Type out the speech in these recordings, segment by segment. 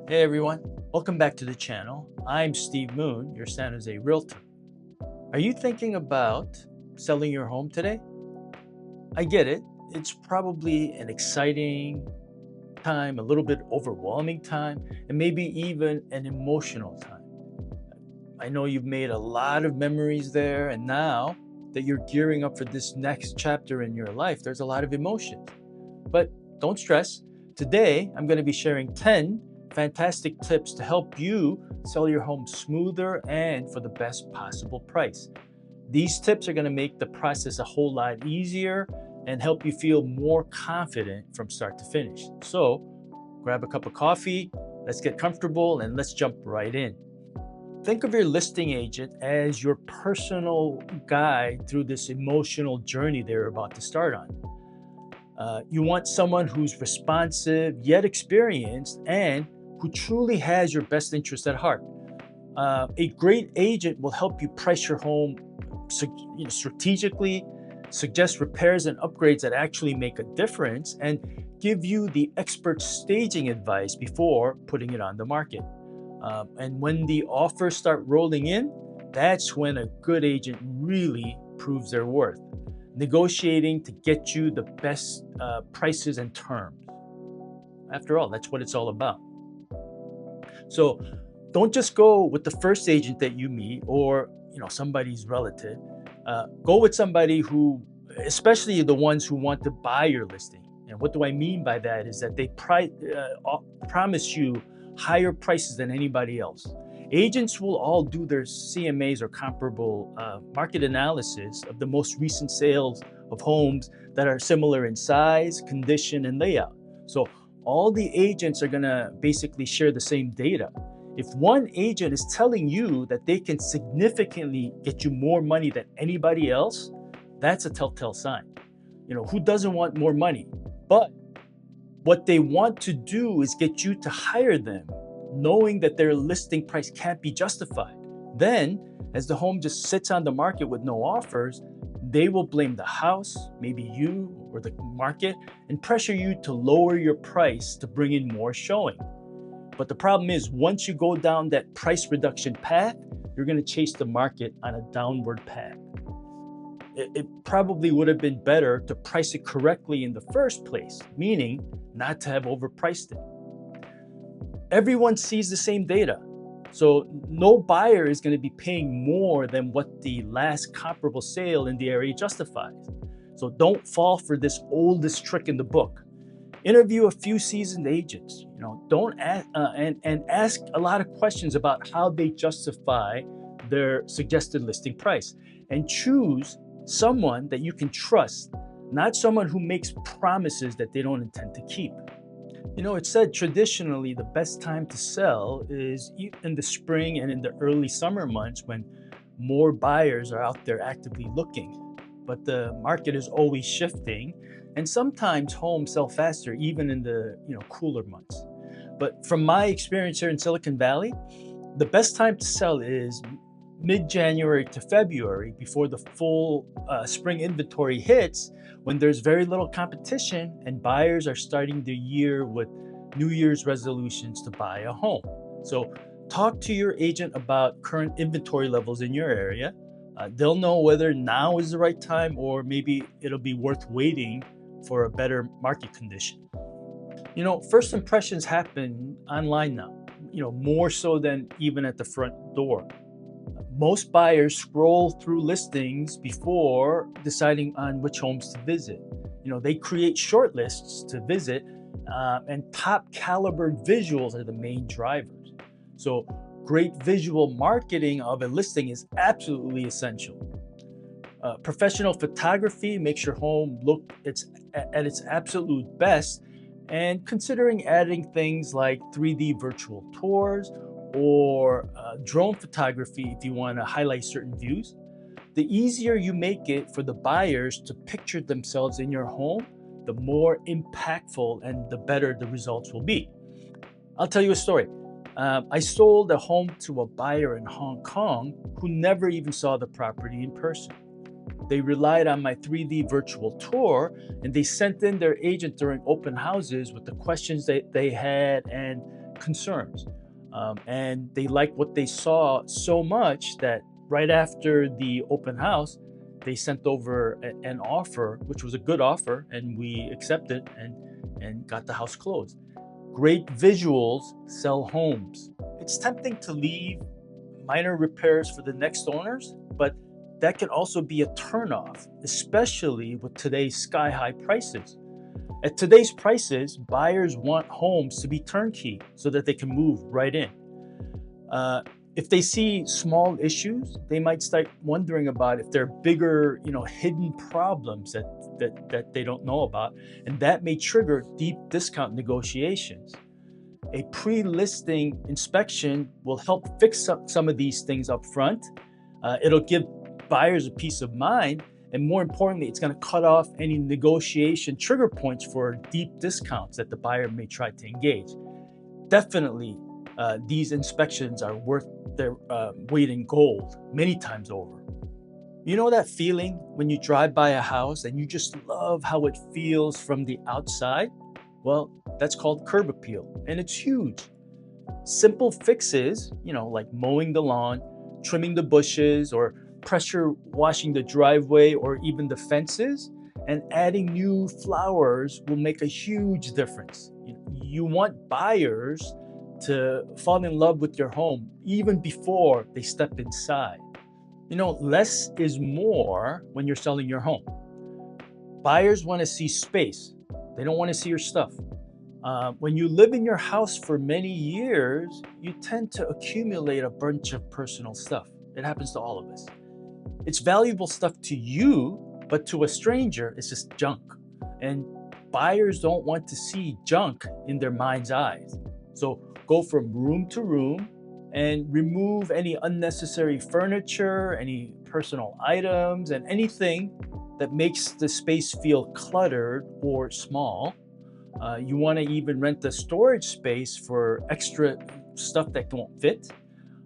Hey everyone, welcome back to the channel. I'm Steve Moon, your San Jose Realtor. Are you thinking about selling your home today? I get it. It's probably an exciting time, a little bit overwhelming time, and maybe even an emotional time. I know you've made a lot of memories there, and now that you're gearing up for this next chapter in your life, there's a lot of emotions. But don't stress. Today, I'm going to be sharing 10 fantastic tips to help you sell your home smoother and for the best possible price. These tips are going to make the process a whole lot easier and help you feel more confident from start to finish. So, grab a cup of coffee, let's get comfortable, and let's jump right in. Think of your listing agent as your personal guide through this emotional journey they're about to start on. You want someone who's responsive yet experienced and who truly has your best interest at heart. A great agent will help you price your home strategically, suggest repairs and upgrades that actually make a difference, and give you the expert staging advice before putting it on the market. And when the offers start rolling in, that's when a good agent really proves their worth, negotiating to get you the best prices and terms. After all, that's what it's all about. So don't just go with the first agent that you meet or somebody's relative. Go with somebody who, especially the ones who want to buy your listing. And what do I mean by that is that they promise you higher prices than anybody else. Agents will all do their CMAs or comparable market analysis of the most recent sales of homes that are similar in size, condition, and layout. So all the agents are going to basically share the same data. If one agent is telling you that they can significantly get you more money than anybody else, that's a telltale sign. Who doesn't want more money? But what they want to do is get you to hire them, knowing that their listing price can't be justified. Then, as the home just sits on the market with no offers, they will blame the house, maybe you or the market, and pressure you to lower your price to bring in more showing. But the problem is, once you go down that price reduction path, you're going to chase the market on a downward path. It probably would have been better to price it correctly in the first place, meaning not to have overpriced it. Everyone sees the same data. So no buyer is going to be paying more than what the last comparable sale in the area justifies. So don't fall for this oldest trick in the book. Interview a few seasoned agents. Don't ask, and ask a lot of questions about how they justify their suggested listing price, and choose someone that you can trust, not someone who makes promises that they don't intend to keep. It's said traditionally the best time to sell is in the spring and in the early summer months when more buyers are out there actively looking. But the market is always shifting, and sometimes homes sell faster even in the cooler months. But from my experience here in Silicon Valley, the best time to sell is mid-January to February, before the full spring inventory hits, when there's very little competition and buyers are starting the year with New Year's resolutions to buy a home. So talk to your agent about current inventory levels in your area. They'll know whether now is the right time or maybe it'll be worth waiting for a better market condition. First impressions happen online now, more so than even at the front door. Most buyers scroll through listings before deciding on which homes to visit. They create short lists to visit, and top caliber visuals are the main drivers. So great visual marketing of a listing is absolutely essential. Professional photography makes your home look at its absolute best, and considering adding things like 3D virtual tours or drone photography if you want to highlight certain views. The easier you make it for the buyers to picture themselves in your home, the more impactful and the better the results will be. I'll tell you a story. I sold a home to a buyer in Hong Kong who never even saw the property in person. They relied on my 3D virtual tour, and they sent in their agent during open houses with the questions that they had and concerns. And they liked what they saw so much that right after the open house, they sent over an offer, which was a good offer, and we accepted and got the house closed. Great visuals sell homes. It's tempting to leave minor repairs for the next owners, but that can also be a turnoff, especially with today's sky high prices. At today's prices, buyers want homes to be turnkey so that they can move right in. Uh, if they see small issues, they might start wondering about if there are bigger, hidden problems that they don't know about, and that may trigger deep discount negotiations. A pre-listing inspection will help fix up some of these things up front. It'll give buyers a peace of mind, and more importantly, it's going to cut off any negotiation trigger points for deep discounts that the buyer may try to engage. Definitely, these inspections are worth their weight in gold many times over. You know that feeling when you drive by a house and you just love how it feels from the outside? Well, that's called curb appeal, and it's huge. Simple fixes, like mowing the lawn, trimming the bushes, or pressure washing the driveway or even the fences, and adding new flowers will make a huge difference. You want buyers to fall in love with your home even before they step inside. Less is more when you're selling your home. Buyers want to see space. They don't want to see your stuff. When you live in your house for many years, you tend to accumulate a bunch of personal stuff. It happens to all of us. It's valuable stuff to you, but to a stranger, it's just junk. And buyers don't want to see junk in their mind's eyes. So go from room to room and remove any unnecessary furniture, any personal items, and anything that makes the space feel cluttered or small. You want to even rent a storage space for extra stuff that won't fit.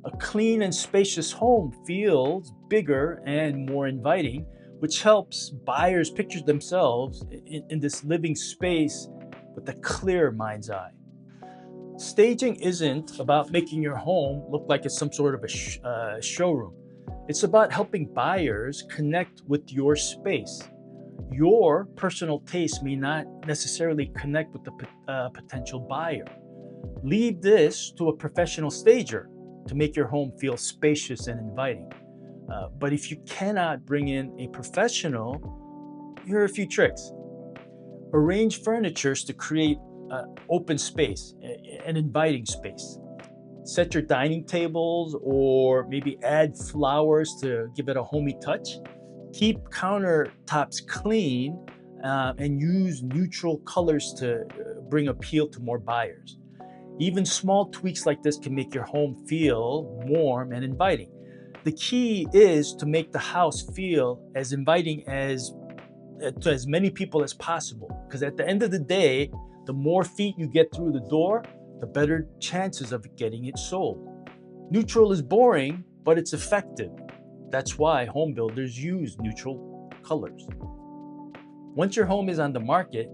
A clean and spacious home feels bigger and more inviting, which helps buyers picture themselves in this living space with a clear mind's eye. Staging isn't about making your home look like it's some sort of a showroom. It's about helping buyers connect with your space. Your personal taste may not necessarily connect with the potential buyer. Leave this to a professional stager to make your home feel spacious and inviting. But if you cannot bring in a professional, here are a few tricks. Arrange furnitures to create open space, an inviting space. Set your dining tables or maybe add flowers to give it a homey touch. Keep countertops clean and use neutral colors to bring appeal to more buyers. Even small tweaks like this can make your home feel warm and inviting. The key is to make the house feel as inviting to as many people as possible. Because at the end of the day, the more feet you get through the door, the better chances of getting it sold. Neutral is boring, but it's effective. That's why home builders use neutral colors. Once your home is on the market,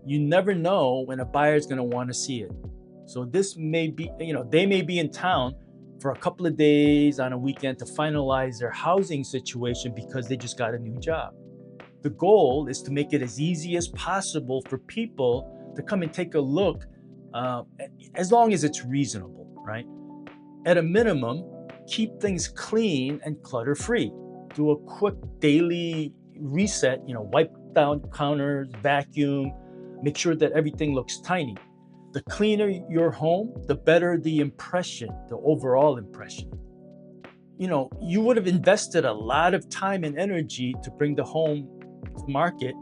you never know when a buyer is going to want to see it. So this may be, they may be in town for a couple of days on a weekend to finalize their housing situation because they just got a new job. The goal is to make it as easy as possible for people to come and take a look, as long as it's reasonable, right? At a minimum, keep things clean and clutter-free. Do a quick daily reset, wipe down counters, vacuum, make sure that everything looks tiny. The cleaner your home, the better the impression, the overall impression. You would have invested a lot of time and energy to bring the home to market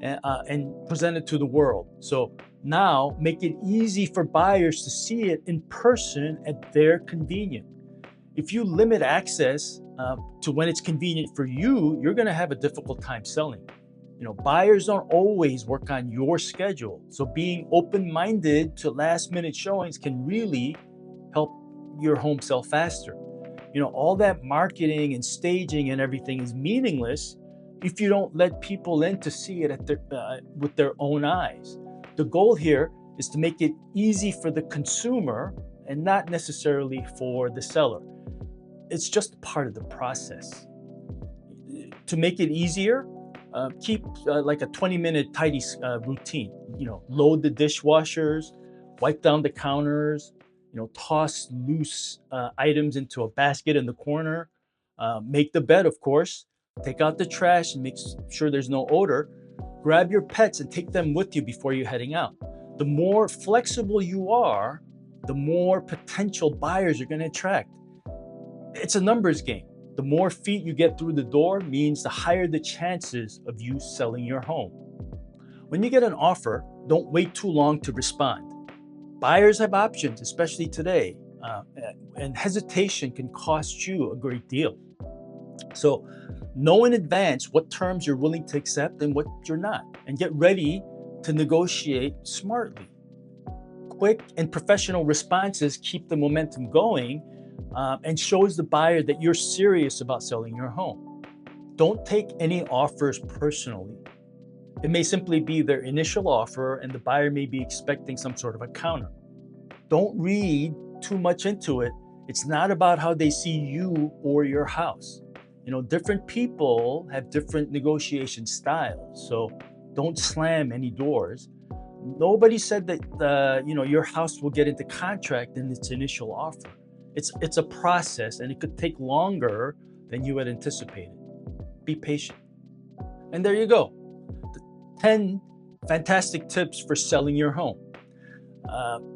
and present it to the world. So now make it easy for buyers to see it in person at their convenience. If you limit access to when it's convenient for you, you're going to have a difficult time selling. Buyers don't always work on your schedule. So being open-minded to last-minute showings can really help your home sell faster. All that marketing and staging and everything is meaningless if you don't let people in to see it with their own eyes. The goal here is to make it easy for the consumer and not necessarily for the seller. It's just part of the process. To make it easier, keep like a 20-minute tidy routine. Load the dishwashers, wipe down the counters, toss loose items into a basket in the corner, make the bed, of course, take out the trash and make sure there's no odor. Grab your pets and take them with you before you're heading out. The more flexible you are, the more potential buyers you're going to attract. It's a numbers game. The more feet you get through the door means the higher the chances of you selling your home. When you get an offer, don't wait too long to respond. Buyers have options, especially today, and hesitation can cost you a great deal. So know in advance what terms you're willing to accept and what you're not, and get ready to negotiate smartly. Quick and professional responses keep the momentum going and shows the buyer that you're serious about selling your home. Don't take any offers personally. It may simply be their initial offer and the buyer may be expecting some sort of a counter. Don't read too much into it. It's not about how they see you or your house. Different people have different negotiation styles, so don't slam any doors. Nobody said that your house will get into contract in its initial offer. It's a process, and it could take longer than you had anticipated. Be patient. And there you go. The 10 fantastic tips for selling your home.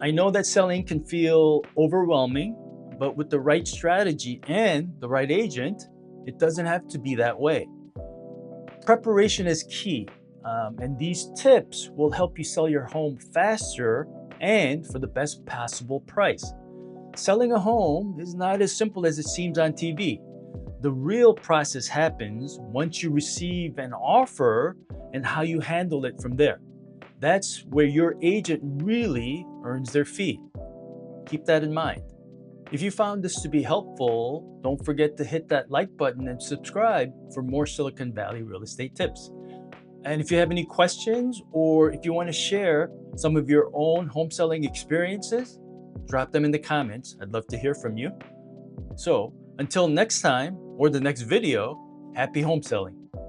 I know that selling can feel overwhelming, but with the right strategy and the right agent, it doesn't have to be that way. Preparation is key, and these tips will help you sell your home faster and for the best possible price. Selling a home is not as simple as it seems on TV. The real process happens once you receive an offer and how you handle it from there. That's where your agent really earns their fee. Keep that in mind. If you found this to be helpful, don't forget to hit that like button and subscribe for more Silicon Valley real estate tips. And if you have any questions or if you want to share some of your own home selling experiences, drop them in the comments. I'd love to hear from you. So until next time or the next video, happy home selling.